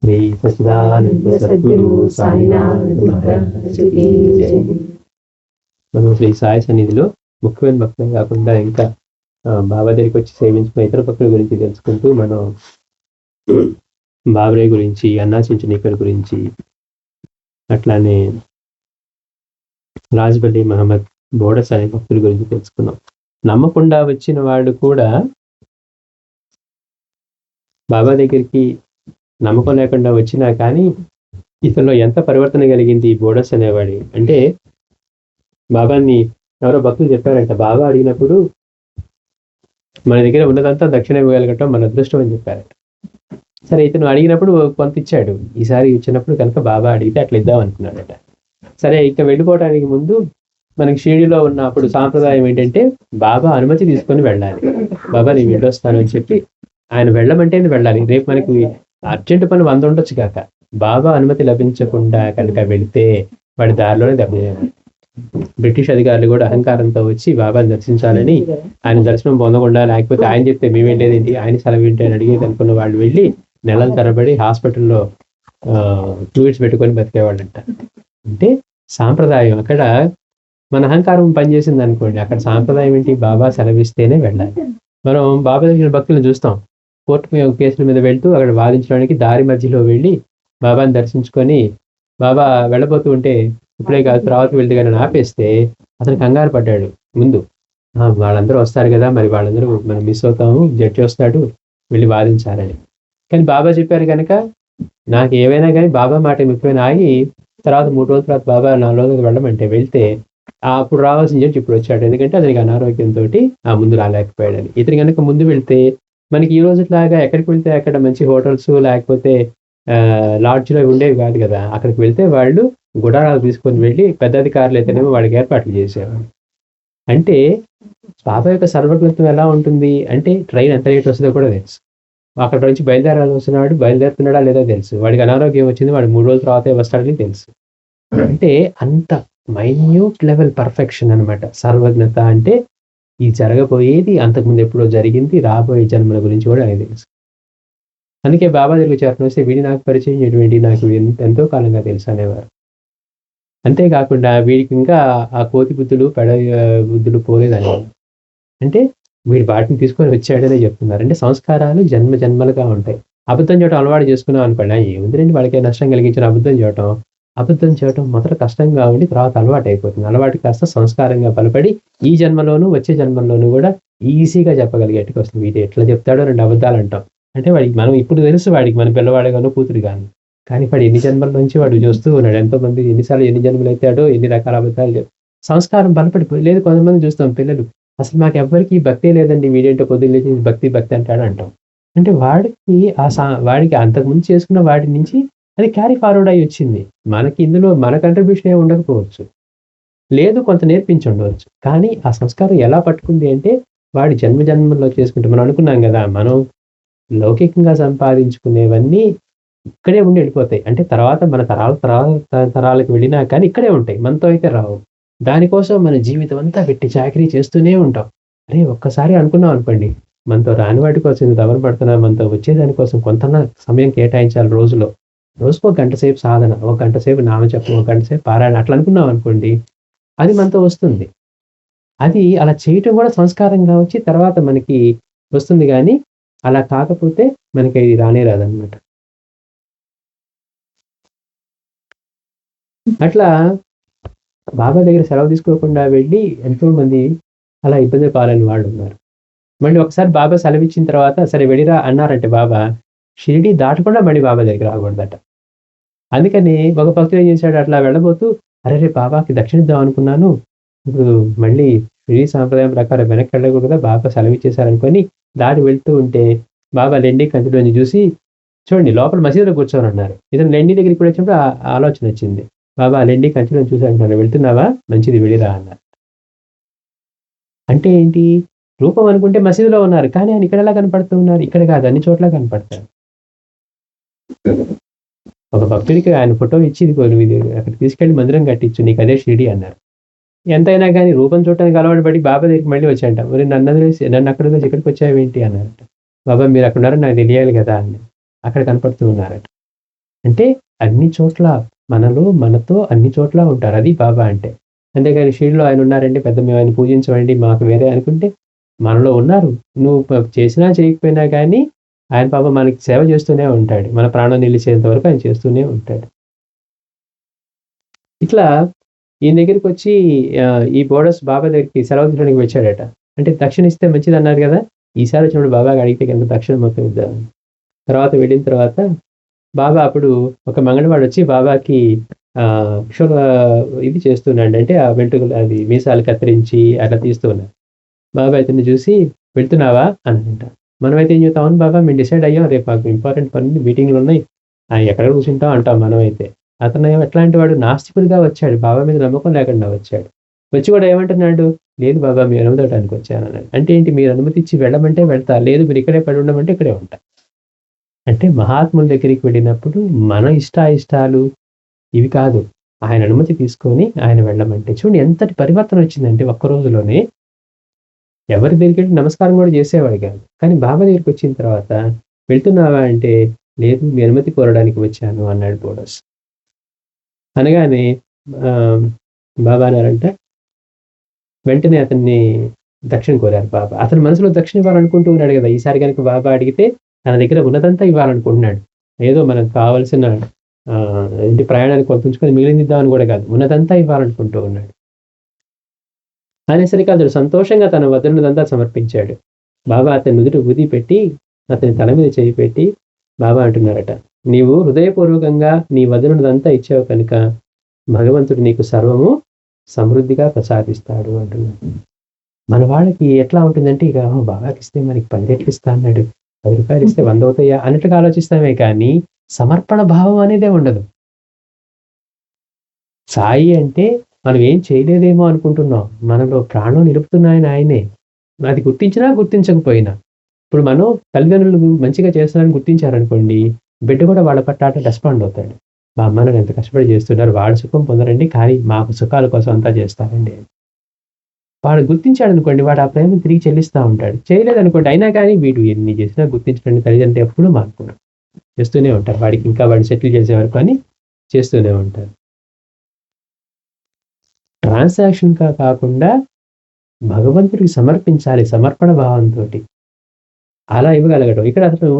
శ్రీ సచిదానంద సద్గురు సాయినాథ్ మహారాజుకి జై. మనం శ్రీ సాయి సన్నిధిలో ముఖ్యమైన భక్తులు కాకుండా ఇంకా బాబా దగ్గరికి వచ్చి సేవించిన ఇతర భక్తుల గురించి తెలుసుకుంటూ మనం బాబరే గురించి, అన్నా చించనీకర్ గురించి, అట్లానే రాజ్బలి మహమ్మద్ బోడస్ అనే భక్తుల గురించి తెలుసుకున్నాం. నమ్మకుండా వచ్చిన వాళ్ళు కూడా బాబా దగ్గరికి నమ్మకం లేకుండా వచ్చినా కానీ ఇతనిలో ఎంత పరివర్తన కలిగింది బోడస్ అనేవాడి అంటే, బాబాని ఎవరో భక్తులు చెప్పారంట, బాబా అడిగినప్పుడు మన దగ్గర ఉన్నదంతా దక్షిణ ఇవ్వగలగటం మన అదృష్టం అని చెప్పారట. సరే, ఇతను అడిగినప్పుడు కొంత ఇచ్చాడు, ఈసారి ఇచ్చినప్పుడు కనుక బాబా అడిగితే అట్లా ఇద్దాం అనుకున్నాడట. సరే, ఇక వెళ్ళిపోవడానికి ముందు మనకి షిరిడీలో ఉన్నప్పుడు సాంప్రదాయం ఏంటంటే బాబా అనుమతి తీసుకొని వెళ్ళాలి. బాబా నేను వెళ్ళొస్తాను అని చెప్పి ఆయన వెళ్ళమంటే వెళ్ళాలి. రేపు మనకి అర్జెంట్ పని 100 ఉండొచ్చు కాక, బాబా అనుమతి లభించకుండా కనుక వెళితే వాడి దారిలోనే దెబ్బతినేవాడు. బ్రిటిష్ అధికారులు కూడా అహంకారంతో వచ్చి బాబాని దర్శించాలని, ఆయన దర్శనం పొందకుండా, లేకపోతే ఆయన చెప్తే మేము వెళ్ళేదేంటి, ఆయన సెలవు ఏంటి అని అడిగేది అనుకున్న వాళ్ళు వెళ్ళి నెలల తరబడి హాస్పిటల్లో ఫ్లూయిడ్స్ పెట్టుకొని బతికేవాళ్ళంట. అంటే సాంప్రదాయం అక్కడ మన అహంకారం పనిచేసింది అనుకోండి, అక్కడ సాంప్రదాయం ఏంటి, బాబా సెలవిస్తేనే వెళ్ళాలి. మనం బాబా దగ్గర భక్తులను చూస్తాం, కోర్టు కేసుల మీద వెళ్తూ అక్కడ వాదించడానికి దారి మధ్యలో వెళ్ళి బాబాని దర్శించుకొని బాబా వెళ్ళబోతూ ఉంటే ఇప్పుడే కాదు తర్వాత వెళ్తే కానీ ఆపేస్తే అతను కంగారు పడ్డాడు. ముందు వాళ్ళందరూ వస్తారు కదా, మరి వాళ్ళందరూ మనం మిస్ అవుతాము, జడ్జి వస్తాడు, వెళ్ళి వాదించాలని. కానీ బాబా చెప్పారు కనుక నాకు ఏవైనా కానీ బాబా మాట ముఖ్యమైన ఆగి తర్వాత 3 రోజుల తర్వాత బాబా 4 రోజులకు వెళ్ళమంటే వెళ్తే అప్పుడు రావాల్సిన జడ్జి ఇప్పుడు వచ్చాడు. ఎందుకంటే అతనికి అనారోగ్యంతో ముందు రాలేకపోయాడని. ఇతను కనుక ముందు వెళ్తే మనకి ఈ రోజులాగా ఎక్కడికి వెళ్తే అక్కడ మంచి హోటల్స్ లేకపోతే లాడ్జ్లో ఉండేవి కాదు కదా. అక్కడికి వెళ్తే వాళ్ళు గుడారాలు తీసుకొని వెళ్ళి పెద్ద అధికారులు అయితేనేమో వాళ్ళకి ఏర్పాట్లు చేసేవాళ్ళు. అంటే బాబా యొక్క సర్వజ్ఞత్వం ఎలా ఉంటుంది అంటే, ట్రైన్ ఎంత లేట్ వస్తుందో కూడా తెలుసు, అక్కడ నుంచి బయలుదేరుతున్నాడా లేదో తెలుసు, వాడికి అనారోగ్యం వచ్చింది వాడు 3 రోజుల తర్వాతే వస్తాడని తెలుసు. అంటే అంత మైన్యూట్ లెవెల్ పర్ఫెక్షన్ అనమాట సర్వజ్ఞత. అంటే ఈ జరగబోయేది అంతకుముందు ఎప్పుడో జరిగింది, రాబోయే జన్మల గురించి కూడా ఆయన తెలుసు. అందుకే బాబా దగ్గరికి చేరడం వస్తే వీడి నాకు పరిచయం చేయడం, నాకు ఎంతో కాలంగా తెలుసు అనేవారు. అంతేకాకుండా వీడికి ఇంకా ఆ కోతి బుద్ధులు పెడ బుద్ధులు పోలేదని, అంటే వీడి వాటిని తీసుకొని వచ్చాడనే చెప్తున్నారు. అంటే సంస్కారాలు జన్మ జన్మలుగా ఉంటాయి. అబద్ధం చేయడం అలవాటు చేసుకున్నాం అనుకోండి, ఏముందండి వాళ్ళకి నష్టం కలిగించిన అబద్ధం చేయడం మొదట కష్టంగా ఉండి తర్వాత అలవాటు అయిపోతుంది. అలవాటు కాస్త సంస్కారంగా బలపడి ఈ జన్మలోనూ వచ్చే జన్మల్లోనూ కూడా ఈజీగా చెప్పగలిగేట్టుకు వస్తుంది. వీడు ఎట్లా చెప్తాడో 2 అబద్ధాలు అంటాం అంటే వాడికి మనం ఇప్పుడు తెలుసు, వాడికి మన పిల్లవాడు గాను కూతురు గాను, కానీ వాడు ఎన్ని జన్మల నుంచి వాడు చూస్తూ ఉన్నాడు, ఎంతో మంది ఎన్ని జన్మలు అవుతాడో ఎన్ని రకాల అబద్ధాలు. సంస్కారం బలపడిపోయి లేదు. కొంతమంది చూస్తాం పిల్లలు అసలు మాకు ఎవ్వరికి భక్తే లేదండి, వీడేంటో పొద్దున్న లేచి భక్తి అంటాడు అంటాం. అంటే వాడికి అంతకుముందు చేసుకున్న వాడి నుంచి అది క్యారీ ఫార్వర్డ్ అయ్యి వచ్చింది. మనకి ఇందులో మన కంట్రిబ్యూషన్ ఏమి ఉండకపోవచ్చు, లేదు కొంత నేర్పించి ఉండవచ్చు, కానీ ఆ సంస్కారం ఎలా పట్టుకుంది అంటే వాడి జన్మలో చేసుకుంటే, మనం అనుకున్నాం కదా, మనం లౌకికంగా సంపాదించుకునేవన్నీ ఇక్కడే ఉండి వెళ్ళిపోతాయి. అంటే తర్వాత మన తరాలకు వెళ్ళినా కానీ ఇక్కడే ఉంటాయి, మనతో అయితే రావు. దానికోసం మన జీవితం అంతా పెట్టి చాకరీ చేస్తూనే ఉంటాం. అరే ఒక్కసారి అనుకున్నాం అనుకోండి, మనతో రాని వాటి కోసం ఇంత దవన పడుతున్నా, మనతో వచ్చేదానికోసం కొంత సమయం కేటాయించాలి. రోజుకో 1 గంట సేపు సాధన, 1 గంట సేపు నామజపం, 1 గంట సేపు పారాయణ, అట్లా అనుకున్నాం అనుకోండి, అది మనతో వస్తుంది. అది అలా చేయటం కూడా సంస్కారంగా వచ్చి తర్వాత మనకి వస్తుంది. కానీ అలా కాకపోతే మనకి ఇది రానే రాదనమాట. అట్లా బాబా దగ్గర సెలవు తీసుకోకుండా వెళ్ళి ఎంతో మంది అలా ఇబ్బంది పాలని వాళ్ళు ఉన్నారు. మళ్ళీ ఒకసారి బాబా సెలవు ఇచ్చిన తర్వాత సరే వెళ్ళిరా అన్నారంటే బాబా షిరిడి దాటకుండా మళ్ళీ బాబా దగ్గర రాకూడదట. అందుకని ఒక భక్తుడు ఏం చేశాడు, అట్లా వెళ్ళబోతూ అరే బాబాకి దక్షిణ ఇద్దాం అనుకున్నాను, ఇప్పుడు మళ్ళీ షిరిడి సాంప్రదాయం ప్రకారం వెనక్కి వెళ్ళకూడదు కదా, బాబా సెలవు ఇచ్చేశారనుకొని దారి వెళ్తూ ఉంటే బాబా లెండి కంటిలోని చూసి, చూడండి లోపల మసీదులో కూర్చొని అన్నారు. ఇతను లెండి దగ్గరికి కూడా వచ్చినప్పుడు ఆలోచన వచ్చింది, బాబా లెండి కంటిలో చూసి అంటున్నారు, వెళ్తున్నావా, మంచిది వెళ్ళిరా అన్నారు. అంటే ఏంటి, రూపం అనుకుంటే మసీదులో ఉన్నారు, కానీ ఆయన ఇక్కడ ఎలా కనపడుతూ ఉన్నారు, ఇక్కడ కాదు అన్ని చోట్ల కనపడతారు. ఒక భక్తుడికి ఆయన ఫోటో ఇచ్చి అక్కడ తీసుకెళ్లి మందిరం కట్టించు, నీకు అదే షిరిడి అన్నారు. ఎంతైనా కానీ రూపం చూడటానికి అలవాటు పడి బాబా దగ్గరికి మళ్ళీ వచ్చాయంట. మరి నన్ను అక్కడ ఇక్కడికి వచ్చావేంటి అన్నారట. బాబా మీరు అక్కడ ఉన్నారని నాకు తెలియాలి కదా అని అక్కడ కనపడుతూ ఉన్నారట. అంటే అన్ని చోట్ల మనతో అన్ని చోట్ల ఉంటారు. అది బాబా అంటే. అంతేగాని షిరిడీలో ఆయన ఉన్నారండి, పెద్ద మేము ఆయన పూజించమండి, మాకు వేరే అనుకుంటే మనలో ఉన్నారు. నువ్వు చేసినా చేయకపోయినా గానీ ఆయన పాపం మనకి సేవ చేస్తూనే ఉంటాడు. మన ప్రాణం నిలిచేంత వరకు ఆయన చేస్తూనే ఉంటాడు. ఇట్లా ఈయన దగ్గరికొచ్చి ఈ బోడస్ బాబా దగ్గరికి సెలవు తీసుకోవడానికి వచ్చాడట. అంటే దక్షిణ ఇస్తే మంచిదన్నారు గదా! ఈసారి వచ్చినప్పుడు బాబాకి అడిగితే గనుక దక్షిణ మొత్తం ఇద్దామని. తర్వాత వెళ్ళిన తర్వాత బాబా అప్పుడు ఒక మంగళవాడొచ్చి బాబాకి ఇది చేస్తున్నాడు. అంటే ఆ వెంట్రుకలు అది మీసాలు కత్తిరించి అట్లా తీస్తూ ఉన్నారు. బాబా ఇతన్ని చూసి వెళ్తున్నావా అనంట. మనమైతే ఏం చెప్తాం, అవును బాబా మేము డిసైడ్ అయ్యాం, రేపు మాకు ఇంపార్టెంట్ పనుంది, మీటింగ్‌లున్నాయి. ఎక్కడ కూర్చుంటాం అంటాం మనమైతే. అతనేమో ఎట్లాంటి వాడు, నాస్తికుడిగా వచ్చాడు. బాబా మీద నమ్మకం లేకుండా వచ్చాడు. వచ్చి కూడా ఏమంటున్నాడు, లేదు బాబా మీ అనుమతి అడగడానికి వచ్చానన్నాడు. అంటే ఏంటి, మీరు అనుమతి ఇచ్చి వెళ్ళమంటే వెళ్తా, లేదు మీరు ఇక్కడే పడి ఉండమంటే ఇక్కడే ఉంటా. అంటే మహాత్ముల దగ్గరికి వెళ్ళినప్పుడు మన ఇష్టాయిష్టాలు ఇవి కాదు. ఆయన అనుమతి తీసుకొని ఆయన వెళ్ళమంటే చూడండి ఎంతటి పరివర్తన వచ్చిందంటే ఒక్క రోజులోనే. ఎవరి దగ్గరికెళ్ళి నమస్కారం కూడా చేసేవాడు కాదు. కానీ బాబా దగ్గరికొచ్చిన తర్వాత వెళ్తున్నావా అంటే, లేదు మీ అనుమతి కోరడానికి వచ్చాను అన్నాడు బోడస్. అనగానే బాబా అన్నారంట, వెంటనే అతన్ని దక్షిణ కోరారు బాబా. అతని మనసులో దక్షిణ ఇవ్వాలనుకుంటూ ఉన్నాడు కదా! ఈసారి గనుక బాబా అడిగితే తన దగ్గర ఉన్నదంతా ఇవ్వాలనుకుంటున్నాడు. ఏదో మనకు కావాల్సిన ఏంటి ప్రయాణానికి కొంత ఉంచుకొని మిగిలిందిద్దామని కూడా కాదు. ఉన్నదంతా ఇవ్వాలనుకుంటూ ఉన్నాడు. అనేసరికి అతడు సంతోషంగా తన వద్దనున్నదంతా సమర్పించాడు. బాబా అతని నుదుట ఊది పెట్టి అతని తల మీద చేయి పెట్టి బాబా అంటున్నారట, నీవు హృదయపూర్వకంగా నీ వద్దనున్నదంతా ఇచ్చావు కనుక భగవంతుడు నీకు సర్వము సమృద్ధిగా ప్రసాదిస్తాడు అంటున్నాడు. మన వాళ్ళకి ఎట్లా ఉంటుందంటే, ఇక బాబాకి ఇస్తే మనకి 10 రెట్లు ఇస్తా అన్నాడు, 10 రూపాయలు ఇస్తే 100 అవుతాయా అన్నట్టుగా ఆలోచిస్తామే కానీ సమర్పణ భావం అనేదే ఉండదు. సాయి అంటే మనం ఏం చేయలేదేమో అనుకుంటున్నాం. మనలో ప్రాణం నిలుపుతున్న ఆయనే. అది గుర్తించినా గుర్తించకపోయినా. ఇప్పుడు మనం తల్లిదండ్రులు మంచిగా చేస్తున్నారని గుర్తించారనుకోండి, బిడ్డ కూడా వాళ్ళ పట్ల రెస్పాండ్ అవుతాడు. మా అమ్మ నాన్న ఎంత కష్టపడి చేస్తున్నారు, వాడు సుఖం పొందరండి, కానీ మాకు సుఖాల కోసం అంతా చేస్తారండి. వాడు గుర్తించాడనుకోండి, వాడు ఆ ప్రేమను తిరిగి చెల్లిస్తా ఉంటాడు. చేయలేదనుకోండి, అయినా కానీ వీడు ఎన్ని చేసినా గుర్తించడండి తల్లిదండ్రులు ఎప్పుడూ మారుకోరు. చేస్తూనే ఉంటారు. వాడికి ఇంకా వాడిని సెటిల్ చేసే వరకు అని చేస్తూనే ఉంటారు. ట్రాన్సాక్షన్‌గా కాకుండా భగవంతుడికి సమర్పించాలి సమర్పణ భావంతోటి. అలా ఇవ్వగలగడం. ఇక్కడ అతను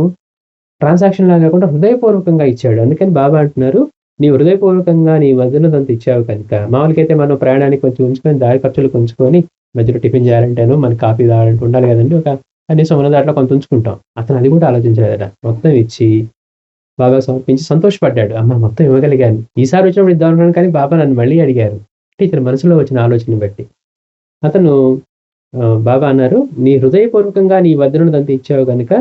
ట్రాన్సాక్షన్ లాగా కాకుండా హృదయపూర్వకంగా ఇచ్చాడు. అందుకని బాబా అంటున్నారు, నీవు హృదయపూర్వకంగా నీ వద్దనుదంత ఇచ్చావు కనుక. మామూలుగైతే మనం ప్రయాణానికి కొంచెం ఉంచుకొని దారి ఖర్చులకు ఉంచుకొని మధ్యలో టిఫిన్ చేయాలంటేనో, మనకి కాఫీ తాగాలంటే ఉండాలి కదండీ! ఒక కనీసం ఉన్న దాంట్లో కొంత ఉంచుకుంటాం. అతను అది కూడా ఆలోచించలేదట. మొత్తం ఇచ్చి బాబాకి సమర్పించి సంతోషపడ్డాడు. అమ్మ మొత్తం ఇవ్వగలిగాను. ఈసారి వచ్చినప్పుడు ఇద్దామనుకున్నాను కానీ బాబా నన్ను మళ్ళీ అడిగారు. అంటే ఇతని మనసులో వచ్చిన ఆలోచనను బట్టి. అతను బాబా అన్నారు, నీ హృదయపూర్వకంగా నీ వద్దనున్నదంతా ఇచ్చావు గనుక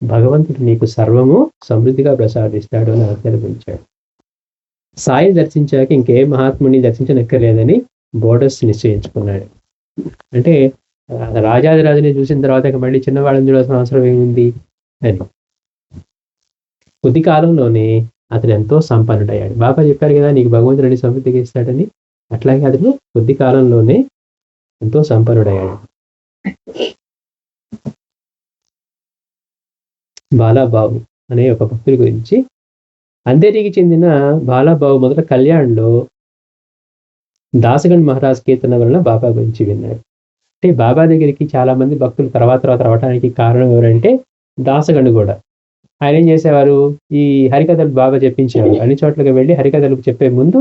భగవంతుడు నీకు సర్వము సమృద్ధిగా ప్రసాదిస్తాడు అని ఆశీర్వదించాడు. సాయి దర్శించాక ఇంకే మహాత్ముని దర్శించనక్కర్లేదని బోడస్ నిశ్చయించుకున్నాడు. అంటే రాజాదిరాజుని చూసిన తర్వాత ఇక మళ్ళీ చిన్నవాళ్ళని చూడాల్సిన అవసరం ఏముంది అని. కొద్ది కాలంలోనే అతను ఎంతో సంపన్నుడయ్యాడు. బాబా చెప్పారు కదా, నీకు భగవంతుడు అన్ని సమృద్ధిగా ఇస్తాడని. అట్లాగే అతను కొద్ది కాలంలోనే ఎంతో సంపన్నుడయ్యాడు. బాలాబాబు అనే ఒక భక్తుడి గురించి, అంధేరికి చెందిన బాలాబాబు మొదట కళ్యాణ్‌లో దాసగణ్ మహారాజ్ కీర్తన వలన బాబా గురించి విన్నాడు. అంటే బాబా దగ్గరికి చాలా మంది భక్తులు తర్వాత రావడానికి కారణం ఎవరంటే దాసగణ్ కూడా. ఆయన ఏం చేసేవారు, ఈ హరికథలు బాగా చెప్పించేవారు. అన్ని చోట్లకి వెళ్ళి హరికథలు చెప్పే ముందు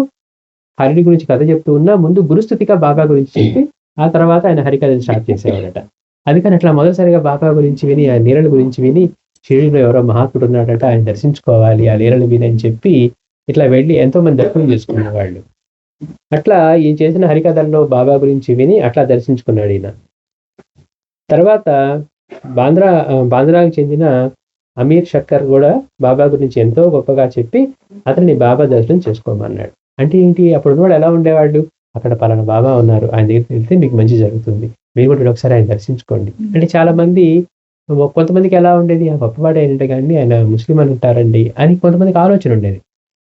హరిని గురించి కథ చెప్తూ ఉన్నా ముందు గురుస్తుతిగా బాబా గురించి చెప్పి ఆ తర్వాత ఆయన హరికథలు స్టార్ట్ చేసేవాడట. అందుకని అట్లా మొదటిసారిగా బాబా గురించి విని, ఆ లీలల గురించి విని, షిరిడీలో ఎవరో మహాత్ముడు ఉన్నాడట, ఆయన దర్శించుకోవాలి, ఆ లీలలు విని అని చెప్పి ఇట్లా వెళ్ళి ఎంతో మంది దర్శనం చేసుకునేవాళ్ళు. అట్లా ఈయన చేసిన హరికథల్లో బాబా గురించి విని అట్లా దర్శించుకున్నాడు ఈయన. తర్వాత బాంద్రాకు చెందిన అమీర్ షక్కర్ కూడా బాబా గురించి ఎంతో గొప్పగా చెప్పి అతన్ని బాబా దర్శనం చేసుకోమన్నాడు. అంటే ఏంటి, అప్పుడు ఉన్నవాడు ఎలా ఉండేవాళ్ళు, అక్కడ పలానా బాబా ఉన్నారు, ఆయన దగ్గరికి వెళ్తే మీకు మంచి జరుగుతుంది, మీరు కూడా ఒకసారి ఆయన దర్శించుకోండి అంటే చాలా మంది, కొంతమందికి ఎలా ఉండేది, ఆ గొప్పవాడు ఏంటంటే కానీ ఆయన ముస్లిం అని ఉంటారండి అని కొంతమందికి ఆలోచన ఉండేది.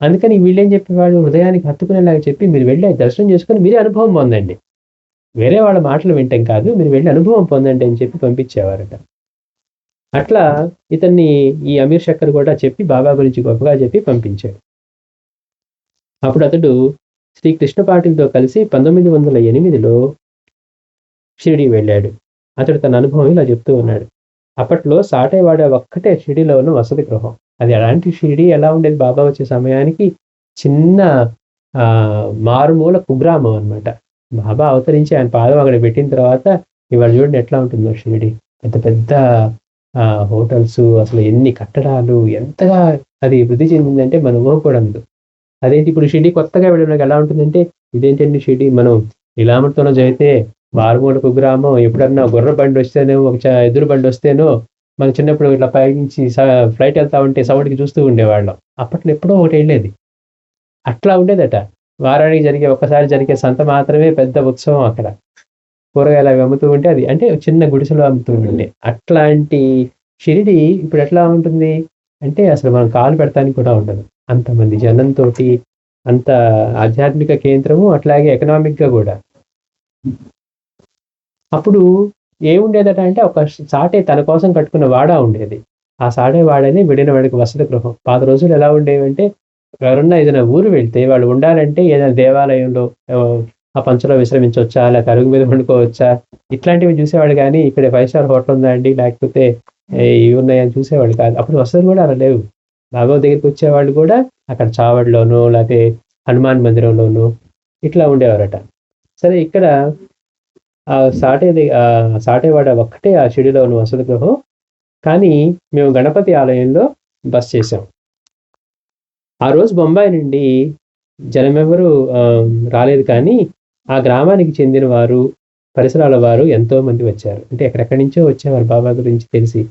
అందుకని వీళ్ళేం చెప్పేవాళ్ళు, హృదయానికి హత్తుకునేలాగా చెప్పి మీరు వెళ్ళి దర్శనం చేసుకొని మీరే అనుభవం పొందండి, వేరే వాళ్ళ మాటలు వింటాం కాదు, మీరు వెళ్ళి అనుభవం పొందండి అని చెప్పి పంపించేవారట. అట్లా ఇతన్ని ఈ అమీర్ శక్కర్ కూడా చెప్పి బాబా గురించి గొప్పగా చెప్పి పంపించాడు. అప్పుడు అతడు శ్రీ కృష్ణ పాటిల్తో కలిసి 1908లో షిరిడి వెళ్ళాడు. అతడు తన అనుభవం ఇలా చెప్తూ ఉన్నాడు. అప్పట్లో సాటేవాడ ఒక్కటే షిరిడిలో ఉన్న వసతి గృహం. అది అలాంటి షిరిడి ఎలా ఉండేది బాబా వచ్చే సమయానికి? చిన్న మారుమూల కుగ్రామం అనమాట. బాబా అవతరించి ఆయన పాదం అక్కడ పెట్టిన తర్వాత ఇవాళ చూడండి ఎట్లా ఉంటుందో షిరిడి. పెద్ద పెద్ద హోటల్స్, అసలు ఎన్ని కట్టడాలు, ఎంతగా అది వృద్ధి చెందిందంటే మనం ఊహకూడదు. అదేంటి ఇప్పుడు షిరిడి కొత్తగా వెళ్ళడానికి ఎలా ఉంటుందంటే, ఇదేంటండి షిరిడి మనం ఇలామర్తోనో చదివితే మారుమూల కుగ్రామం, ఎప్పుడన్నా గుర్ర బండి వస్తేనో ఎదురు బండి వస్తేనో మనం చిన్నప్పుడు ఇట్లా పైనుంచి ఫ్లైట్ వెళ్తా ఉంటే సౌండ్కి చూస్తూ ఉండేవాళ్ళం. అప్పట్లో ఎప్పుడో ఒకటి వెళ్ళేది. అట్లా ఉండేదట. వారానికి ఒక్కసారి జరిగే సంత మాత్రమే పెద్ద ఉత్సవం అక్కడ. కూరగాయలు అవి అమ్ముతూ ఉంటే అది అంటే చిన్న గుడిసెలో అమ్ముతూ ఉండే. అట్లాంటి షిరిడి ఇప్పుడు ఎట్లా ఉంటుంది అంటే అసలు మనం కాలు పెడతానికి కూడా ఉండదు. అంతమంది జనంతో, అంత ఆధ్యాత్మిక కేంద్రము, అట్లాగే ఎకనామిక్గా కూడా. అప్పుడు ఏముండేదట అంటే ఒక సాటే తన కోసం కట్టుకున్న వాడా ఉండేది. ఆ సాటే వాడని విడిన వాడికి వసతి గృహం. పాత రోజులు ఎలా ఉండేవి అంటే ఎవరన్నా ఏదైనా ఊరు వెళ్తే వాళ్ళు ఉండాలంటే ఏదైనా దేవాలయంలో ఆ పంచలో విశ్రమించవచ్చా, లేకపోతే అరుగు మీద వండుకోవచ్చా, ఇట్లాంటివి చూసేవాడు. కానీ ఇక్కడ 5 స్టార్ హోటల్ ఉందా అండి, లేకపోతే ఇవి ఉన్నాయని చూసేవాళ్ళు కాదు. అప్పుడు వసతులు కూడా అలా లేవు. బాబా దగ్గరికి వచ్చేవాళ్ళు కూడా అక్కడ చావడిలోనో లేకపోతే హనుమాన్ మందిరంలోనో ఇట్లా ఉండేవారట. సరే, ఇక్కడ సాటేవాడ ఒక్కటే ఆ షిరిడిలో ఉన్న వసతి గృహం. కానీ మేము గణపతి ఆలయంలో బస చేసాం. ఆ రోజు బొంబాయి నుండి జనమెవరూ రాలేదు, కానీ ఆ గ్రామానికి చెందిన వారు, పరిసరాల వారు ఎంతో మంది వచ్చారు. అంటే ఎక్కడెక్కడి నుంచో వచ్చేవారు బాబా గురించి తెలిసి.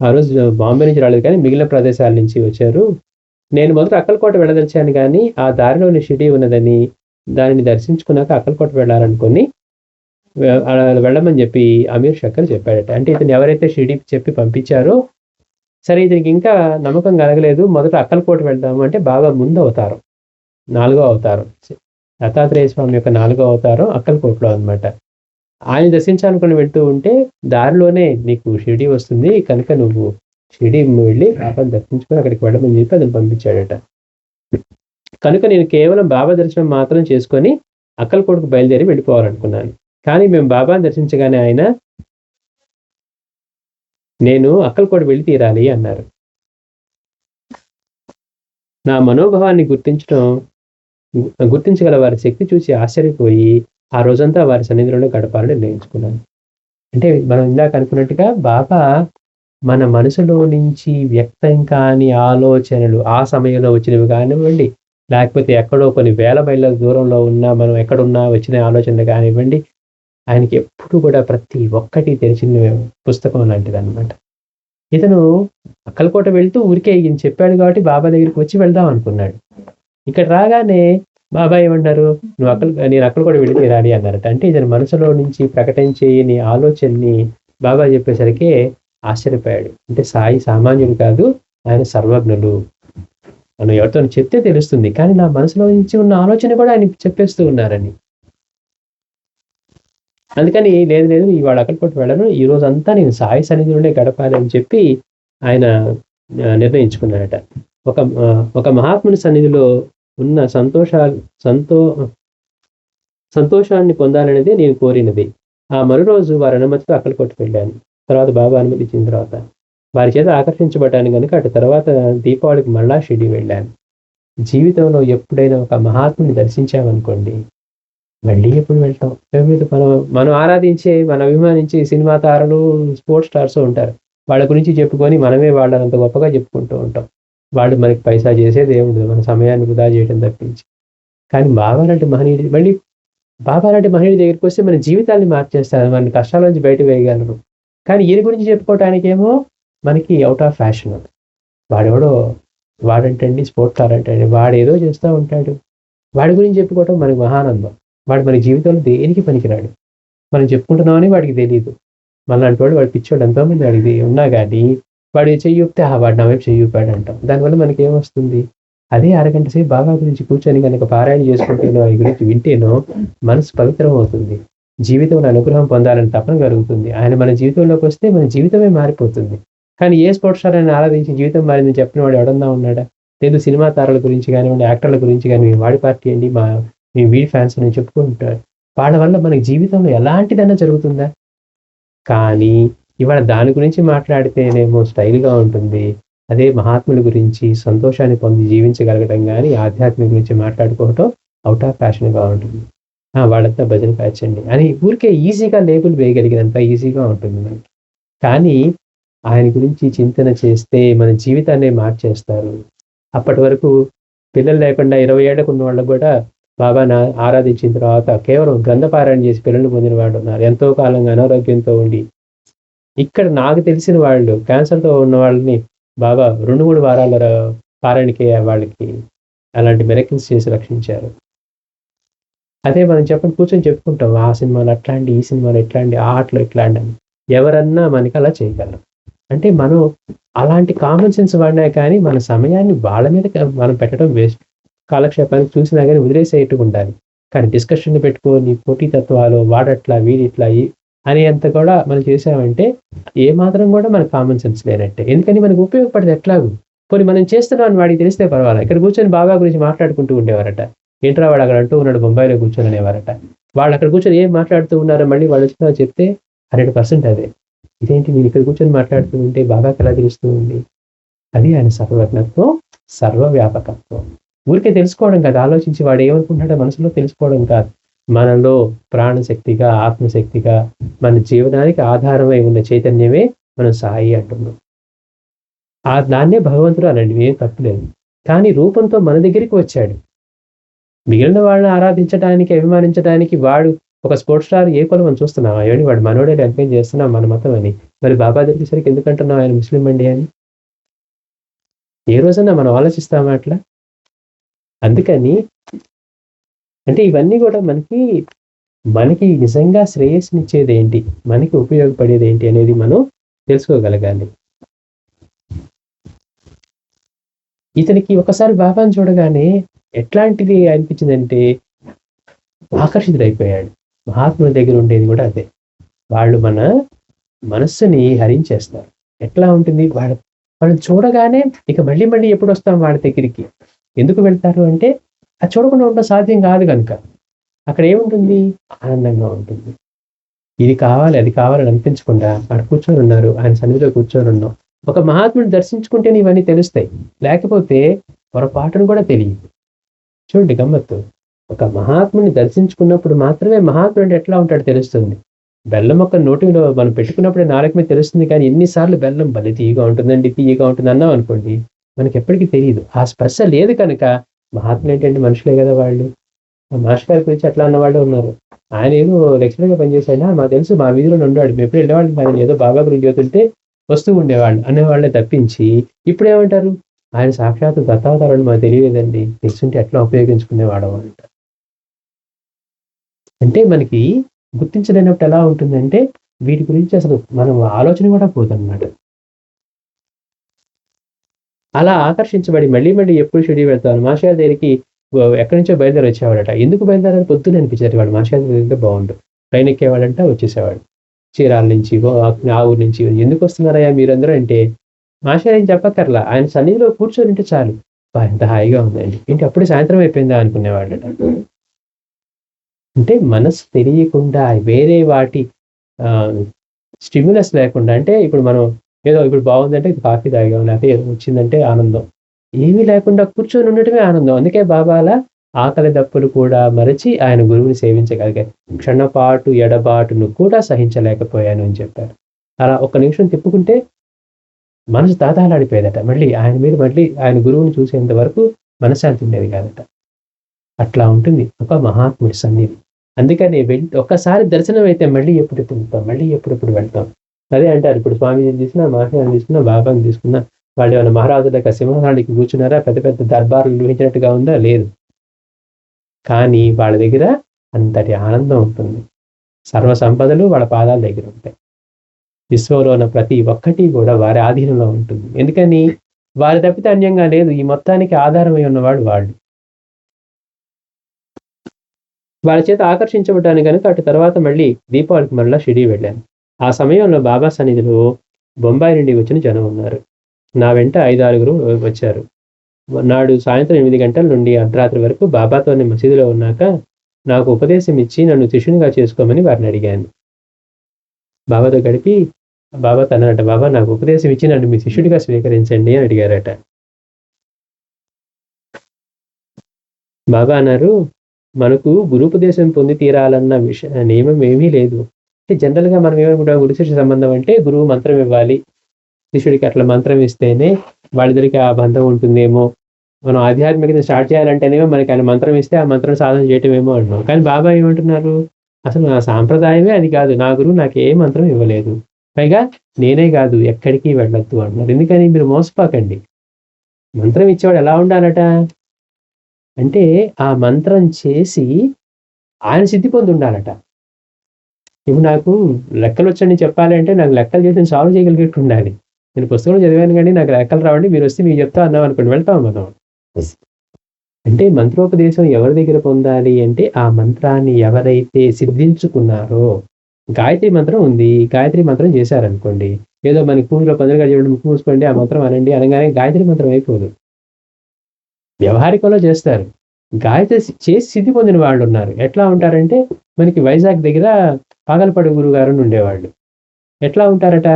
ఆ రోజు బాంబే నుంచి రాలేదు, కానీ మిగిలిన ప్రదేశాల నుంచి వచ్చారు. నేను మొదట అక్కలకోట వెళ్ళదలిచాను, కానీ ఆ దారిలోని షిరిడి ఉన్నదని దానిని దర్శించుకున్నాక అక్కలకోట వెళ్ళాలనుకొని వెళ్ళమని చెప్పి అమీర్ శక్కర్ చెప్పాడట. అంటే ఇతను ఎవరైతే షిరిడి చెప్పి పంపించారో, సరే ఇతనికి ఇంకా నమ్మకం కలగలేదు, మొదట అక్కలకోట వెళ్దాము అంటే బాబా ముందు అవతారం, 4వ అవతారం, దత్తాత్రేయ స్వామి యొక్క 4వ అవతారం అక్కలకోటలో అనమాట. ఆయన దర్శించాలనుకుని వెళ్తూ ఉంటే దారిలోనే నీకు షిరిడి వస్తుంది, కనుక నువ్వు షిరిడి వెళ్ళి బాబాను దర్శించుకొని అక్కడికి వెళ్ళమని చెప్పి అతను పంపించాడట. కనుక నేను కేవలం బాబా దర్శనం మాత్రం చేసుకొని అక్కలకోటకు బయలుదేరి వెళ్ళిపోవాలనుకున్నాను. కానీ మేము బాబాను దర్శించగానే ఆయన, నేను అక్కలకోట వెళ్ళి తీరాలి అన్నారు. నా మనోభావాన్ని గుర్తించగల వారి శక్తి చూసి ఆశ్చర్యపోయి ఆ రోజంతా వారి సన్నిధిలోనే గడపాలని నిర్ణయించుకున్నాను. అంటే మనం ఇందాక అనుకున్నట్టుగా బాబా మన మనసులో నుంచి వ్యక్తం కాని ఆలోచనలు ఆ సమయంలో వచ్చినవి కానివ్వండి, లేకపోతే ఎక్కడో కొన్ని వేల మైళ్ళ దూరంలో ఉన్నా మనం ఎక్కడున్నా వచ్చిన ఆలోచనలు కానివ్వండి, ఆయనకి ఎప్పుడు కూడా ప్రతి ఒక్కటి తెరిచిన పుస్తకం లాంటిది అనమాట. ఇతను అక్కలకోట వెళ్తూ ఊరికే ఈయన చెప్పాడు కాబట్టి బాబా దగ్గరికి వచ్చి వెళ్దాం అనుకున్నాడు. ఇక్కడ రాగానే బాబా ఏమంటారు, నేను అక్కలకోట వెళ్ళి తీరాలి అన్నారట. అంటే ఇతని మనసులో నుంచి ప్రకటించే నీ ఆలోచనని బాబా చెప్పేసరికి ఆశ్చర్యపోయాడు. అంటే సాయి సామాన్యుడు కాదు, ఆయన సర్వజ్ఞులు. మనం ఎవరితో చెప్తే తెలుస్తుంది, కానీ నా మనసులో నుంచి ఉన్న ఆలోచన కూడా ఆయన చెప్పేస్తూ ఉన్నారని. అందుకని లేదు ఇవాళ అక్కలకోట వెళ్ళను, ఈ రోజంతా నేను సాయి సన్నిధిలోనే గడపాలి అని చెప్పి ఆయన నిర్ణయించుకున్నాడట. ఒక మహాత్ముని సన్నిధిలో ఉన్న సంతోషాన్ని పొందాలనేది నేను కోరినది. ఆ మరురోజు వారి అనుమతితో అక్కలకోటకు వెళ్ళాను. తర్వాత బాబా అనుమతి ఇచ్చిన తర్వాత వారి చేత ఆకర్షించబడ్డాను కనుక అటు తర్వాత దీపావళికి మళ్ళా షిరిడి వెళ్ళాను. జీవితంలో ఎప్పుడైనా ఒక మహాత్ముని దర్శించామనుకోండి, మళ్ళీ ఎప్పుడు వెళ్తాం? మనం ఆరాధించే, మనం అభిమానించే సినిమా తారలు, స్పోర్ట్స్ స్టార్స్ ఉంటారు. వాళ్ళ గురించి చెప్పుకొని మనమే వాళ్ళని అంత గొప్పగా చెప్పుకుంటూ ఉంటాం. వాళ్ళు మనకి పైసా చేసేది ఏముండదు, మన సమయాన్ని వృధా చేయడం తప్పించి. కానీ బాబా లాంటి మహనీయుడి దగ్గరికి వస్తే మన జీవితాన్ని మార్చేస్తారు, మన కష్టాల నుంచి బయట వేయగలరు. కానీ ఈయన గురించి చెప్పుకోవటానికేమో మనకి అవుట్ ఆఫ్ ఫ్యాషన్. వాడంటండి స్పోర్ట్స్ స్టార్ అంటండి, వాడేదో చేస్తూ ఉంటాడు. వాడి గురించి చెప్పుకోవటం మనకి మహానందం. వాడు మన జీవితంలో దేనికి పనికిరాడు, మనం చెప్పుకుంటున్నామని వాడికి తెలియదు. మనలాంటి వాడు పిచ్చోడు ఎంతోమంది వాడికి ఉన్నా కానీ వాడు చెయ్యి ఊపితే వాడు నా వైపు చెయ్యి ఊపాడు అంటాం. దానివల్ల మనకి ఏమొస్తుంది? అదే అరగంట సేపు బాబా గురించి కూర్చొని కనుక పారాయణ చేసుకుంటేనో ఈ గురించి వింటేనో మనసు పవిత్రం అవుతుంది, జీవితంలో అనుగ్రహం పొందాలని తపన కలుగుతుంది. ఆయన మన జీవితంలోకి వస్తే మన జీవితమే మారిపోతుంది. కానీ ఏ స్పోర్ట్స్ స్టార్ అని ఆరాధించి జీవితం మారిందని చెప్పిన వాడు ఎవడన్నా ఉన్నాడా? లేదు సినిమా తారల గురించి కానివ్వండి, యాక్టర్ల గురించి కానీ మేము వాడి పార్టీ అండి, మేము వీడి ఫ్యాన్స్ అని చెప్పుకుంటారు. వాళ్ళ వల్ల మనకి జీవితంలో ఎలాంటిదైనా జరుగుతుందా? కానీ ఇవాళ దాని గురించి మాట్లాడితేనేమో స్టైల్‌గా ఉంటుంది. అదే మహాత్ముల గురించి సంతోషాన్ని పొంది జీవించగలగడం గాని, ఆధ్యాత్మిక గురించి మాట్లాడుకోవటం ఔట్ ఆఫ్ ఫ్యాషన్‌గా ఉంటుంది. వాళ్ళంతా భజన బ్యాచ్ అండి అని ఊరికే ఈజీగా లేబుల్ వేయగలిగినంత ఈజీగా ఉంటుంది మనకి. కానీ ఆయన గురించి చింతన చేస్తే మన జీవితాన్నే మార్చేస్తారు. అప్పటి వరకు పిల్లలు లేకుండా 20 ఏళ్లకు ఉన్న వాళ్ళకి కూడా బాబాని ఆరాధించిన తర్వాత కేవలం గ్రంథపారాయణ చేసి పిల్లలు పొందిన వాళ్ళు ఉన్నారు. ఎంతో కాలంగా అనారోగ్యంతో ఉండి ఇక్కడ నాకు తెలిసిన వాళ్ళు క్యాన్సర్‌తో ఉన్న వాళ్ళని బాబా 2, 3 వారాల పారాయణకే వాళ్ళకి అలాంటి మిరకిల్స్ చేసి రక్షించారు. అదే మనం చెప్పండి కూర్చొని చెప్పుకుంటాం. ఆ సినిమాలో అట్లాంటి, ఈ సినిమాలో ఇట్లాంటి, ఆ ఆటలో ఇట్లాంటి అని. ఎవరన్నా మనకి అలా చేయగలరు. అంటే మనం అలాంటి కామన్ సెన్స్ వాడినా కానీ మన సమయాన్ని వాళ్ళ మీద మనం పెట్టడం వేస్ట్. కాలక్షేపానికి చూసినా గానీ వదిలేసేట్టుగా ఉండాలి. కానీ డిస్కషన్‌లు పెట్టుకొని పోటీతత్వాలు వాడట్లా, వీడిట్లా అనేంత కూడా మనం చేసామంటే ఏమాత్రం కూడా మనకు కామన్ సెన్స్ లేనట్టే. ఎందుకని మనకు ఉపయోగపడేది ఎట్లాగూ. పోనీ మనం చేస్తున్నాం అని వాడికి తెలిస్తే పర్వాలా. ఇక్కడ కూర్చొని బాబా గురించి మాట్లాడుకుంటూ ఉండేవారట. ఏంట్రా వాడు అక్కడ అంటూ ఉన్నాడు బొంబాయిలో కూర్చొని అనేవారట. వాళ్ళు అక్కడ కూర్చొని ఏం మాట్లాడుతూ ఉన్నారో మళ్ళీ వాళ్ళు వచ్చినా చెప్తే 100% అదే. ఇదేంటి నేను ఇక్కడ కూర్చొని మాట్లాడుతూ ఉంటే బాబాకి ఎలా తెలుస్తూ ఉంది? అది ఆయన సర్వజ్ఞత్వం, సర్వవ్యాపకత్వం. ఊరికే తెలుసుకోవడం కాదు, ఆలోచించి వాడు ఏమనుకుంటున్నాడో మనసులో తెలుసుకోవడం కాదు. మనలో ప్రాణశక్తిగా, ఆత్మశక్తిగా మన జీవనానికి ఆధారమై ఉన్న చైతన్యమే మనం సాయి అంటున్నాం. దాన్నే భగవంతుడు అనండి, ఏం తప్పులేదు. కానీ రూపంతో మన దగ్గరికి వచ్చాడు. మిగిలిన వాళ్ళని ఆరాధించడానికి, అభిమానించడానికి వాడు ఒక స్పోర్ట్స్ స్టార్ ఏ కులం అని చూస్తున్నావా? ఏమండి వాడు మనోడే ఎంకరేజ్ చేస్తున్నాం మన మతం అని. మరి బాబా దగ్గరికి ఎందుకంటున్నావు ఆయన ముస్లిం అండి అని? ఏ రోజన్నా మనం ఆలోచిస్తామా అట్లా? అందుకని అంటే ఇవన్నీ కూడా మనకి నిజంగా శ్రేయస్సునిచ్చేది ఏంటి, మనకి ఉపయోగపడేది ఏంటి అనేది మనం తెలుసుకోగలగాలి. ఇతనికి ఒకసారి బాబాని చూడగానే ఎట్లాంటిది అనిపించిందంటే ఆకర్షితుడైపోయాడు. మహాత్ముల దగ్గర ఉండేది కూడా అదే. వాళ్ళు మన మనస్సుని హరించేస్తారు. ఎట్లా ఉంటుంది వాళ్ళని చూడగానే ఇక మళ్ళీ మళ్ళీ ఎప్పుడు వస్తాం వాళ్ళ దగ్గరికి. ఎందుకు వెళ్తారు అంటే అది చూడకుండా ఉండడం సాధ్యం కాదు కనుక. అక్కడ ఏముంటుంది? ఆనందంగా ఉంటుంది. ఇది కావాలి, అది కావాలని అనిపించకుండా అక్కడ కూర్చొని ఉన్నారు, ఆయన సన్నిధిలో కూర్చొని ఉన్నాం. ఒక మహాత్ముడిని దర్శించుకుంటేనే ఇవన్నీ తెలుస్తాయి. లేకపోతే పొరపాటును కూడా తెలియదు. చూడండి గమ్మత్తు. ఒక మహాత్ముని దర్శించుకున్నప్పుడు మాత్రమే మహాత్ముడు అంటే ఎట్లా ఉంటాడో తెలుస్తుంది. బెల్లం మొక్క నోటిలో మనం పెట్టుకున్నప్పుడే నాలుక మీద తెలుస్తుంది. కానీ ఎన్నిసార్లు బెల్లం భలే తీయగా ఉంటుందండి, తీయగా ఉంటుంది అన్నాం అనుకోండి, మనకి ఎప్పటికీ తెలియదు. ఆ స్పర్శ లేదు కనుక మహాత్ములు ఏంటంటే మనుషులే కదా వాళ్ళు. మాస్టర్ గారి గురించి అట్లా అన్నవాళ్ళు ఉన్నారు. ఆయన ఏదో లెక్చరర్‌గా పనిచేశాడా మాకు తెలుసు, మా వీధిలోనే ఉండేవాడు. మేము ఎప్పుడు వెళ్ళేవాళ్ళం కాదు. ఏదో బాబా గురించి చెబుతుంటే వస్తూ ఉండేవాళ్ళు అనేవాళ్ళే తప్పించి ఇప్పుడు ఏమంటారు? ఆయన సాక్షాత్తు దత్తావతారుడు మాకు తెలియలేదండి, తెలుసుంటే ఎట్లా ఉపయోగించుకునేవాడో అంటారు. అంటే మనకి గుర్తించలేనప్పుడు ఎలా ఉంటుందంటే వీటి గురించి అసలు మనం ఆలోచన కూడా పోదన్నమాట. అలా ఆకర్షించబడి మళ్ళీ మళ్ళీ ఎప్పుడు షిరిడీ వెళ్తాను. మాస్టర్ గారి దగ్గరికి ఎక్కడి నుంచో బయలుదేరి వచ్చేవాడట. ఎందుకు బయలుదేరారు? పొద్దున్నే అనిపించేది వాడు మాస్టర్ గారి దగ్గర బాగుండు. ట్రైన్ ఎక్కేవాడంట, వచ్చేసేవాడు. చీరాల నుంచి, ఆ ఊరు నుంచి. ఎందుకు వస్తున్నారయ్యా మీరందరూ అంటే మాస్టర్ ఏం చెప్పక్కర్లా, ఆయన సన్నిధిలో కూర్చొని ఉంటే చాలు. ఎంత హాయిగా ఉందండి. ఏంటి అప్పుడే సాయంత్రం అయిపోయిందా అనుకునేవాడట. అంటే మనసు తెలియకుండా వేరే వాటి స్టిమ్యులస్ లేకుండా, అంటే ఇప్పుడు మనం ఏదో ఇప్పుడు బాగుందంటే కాఫీ తాగాం, లేకపోతే ఏదో వచ్చిందంటే ఆనందం. ఏమీ లేకుండా కూర్చొని ఉండటమే ఆనందం. అందుకే బాబాల ఆకలి దప్పులు కూడా మరచి ఆయన గురువుని సేవించగలిగారు. క్షణపాటు ఎడబాటును కూడా సహించలేకపోయాను అని చెప్పారు. అలా ఒక్క నిమిషం తిప్పుకుంటే మనసు తాతాలాడిపోయేదట. మళ్ళీ ఆయన గురువుని చూసేంత వరకు మనశ్శాంతి ఉండేది కాదట. అట్లా ఉంటుంది ఒక మహాత్ముడి సన్నిధి. అందుకని ఒక్కసారి దర్శనం అయితే మళ్ళీ ఎప్పుడెప్పుడు వెళ్తాం, మళ్ళీ ఎప్పుడెప్పుడు వెళ్తాం. అదే అంటారు. ఇప్పుడు స్వామీజీని తీసుకున్నా, మాస్టర్ని తీసుకున్నా, బాబాని తీసుకున్నా, వాళ్ళు ఏమైనా మహారాజులకు సింహాసనానికి కూర్చున్నారా? పెద్ద పెద్ద దర్బారులు నిర్వహించినట్టుగా ఉందా? లేదు. కానీ వాళ్ళ దగ్గర అంతటి ఆనందం ఉంటుంది. సర్వ సంపదలు వాళ్ళ పాదాల దగ్గర ఉంటాయి. విశ్వంలో ఉన్న ప్రతి ఒక్కటి కూడా వారి ఆధీనంలో ఉంటుంది. ఎందుకని? వారి తప్పితే అన్యంగా లేదు. ఈ మొత్తానికి ఆధారమై ఉన్నవాడు వాళ్ళు. వాళ్ళ చేత ఆకర్షించబడ్డాను కనుక అటు తర్వాత మళ్ళీ దీపావళికి మళ్ళా షిరిడీ వెళ్ళాను. ఆ సమయంలో బాబా సన్నిధిలో బొంబాయి నుండి వచ్చిన జనం ఉన్నారు. నా వెంట 5-6 వచ్చారు. నాడు సాయంత్రం 8 గంటల నుండి అర్ధరాత్రి వరకు బాబాతో మసీదులో ఉన్నాక నాకు ఉపదేశం ఇచ్చి నన్ను శిష్యునిగా చేసుకోమని వారిని అడిగాను. బాబాతో గడిపి బాబా తనట, బాబా నాకు ఉపదేశం ఇచ్చి నన్ను మీ శిష్యుడిగా స్వీకరించండి అని అడిగారట. బాబా అన్నారు, మనకు గురుపదేశం పొంది తీరాలన్న నియమం ఏమీ లేదు. జనరల్గా మనం ఏమనుకుంటాం, గురు శిష్య సంబంధం అంటే గురువు మంత్రం ఇవ్వాలి, శిష్యుడికి అట్లా మంత్రం ఇస్తేనే వాళ్ళిద్దరికి ఆ బంధం ఉంటుందేమో, మనం ఆధ్యాత్మికత స్టార్ట్ చేయాలంటేనేమో మనకి ఆయన మంత్రం ఇస్తే ఆ మంత్రం సాధన చేయటమేమో అంటున్నాం. కానీ బాబా ఏమంటున్నారు, అసలు నా సాంప్రదాయమే అది కాదు, నా గురువు నాకు ఏ మంత్రం ఇవ్వలేదు, పైగా నేనే కాదు ఎక్కడికి వెళ్ళొద్దు అంటున్నారు. ఎందుకని? మీరు మోసపోకండి. మంత్రం ఇచ్చేవాడు ఎలా ఉండాలట అంటే ఆ మంత్రం చేసి ఆయన సిద్ధి పొంది ఉండాలట. ఇప్పుడు నాకు లెక్కలు వచ్చని చెప్పాలి అంటే నాకు లెక్కలు చేసి నేను సాల్వ్ చేయగలిగేట్టు ఉండాలి. నేను పుస్తకంలో చదివాను కానీ నాకు లెక్కలు రావండి, మీరు వస్తే మీకు చెప్తా అన్నాం అనుకోండి, వెళ్తాం మనం. అంటే మంత్రోపదేశం ఎవరి దగ్గర పొందాలి అంటే ఆ మంత్రాన్ని ఎవరైతే సిద్ధించుకున్నారో, గాయత్రి మంత్రం ఉంది, గాయత్రి మంత్రం చేశారనుకోండి, ఏదో మనకి పూజలో పందులుగా చేయడం ముక్కు మూసుకోండి ఆ మంత్రం అనండి అనగానే గాయత్రి మంత్రం అయిపోదు. వ్యవహారికంలో చేస్తారు. గాయత్రి చేసి సిద్ధి పొందిన వాళ్ళు ఉన్నారు. ఎట్లా ఉంటారంటే మనకి వైజాగ్ దగ్గర పాగలపడు గురువు గారు ఉండేవాళ్ళు. ఎట్లా ఉంటారట,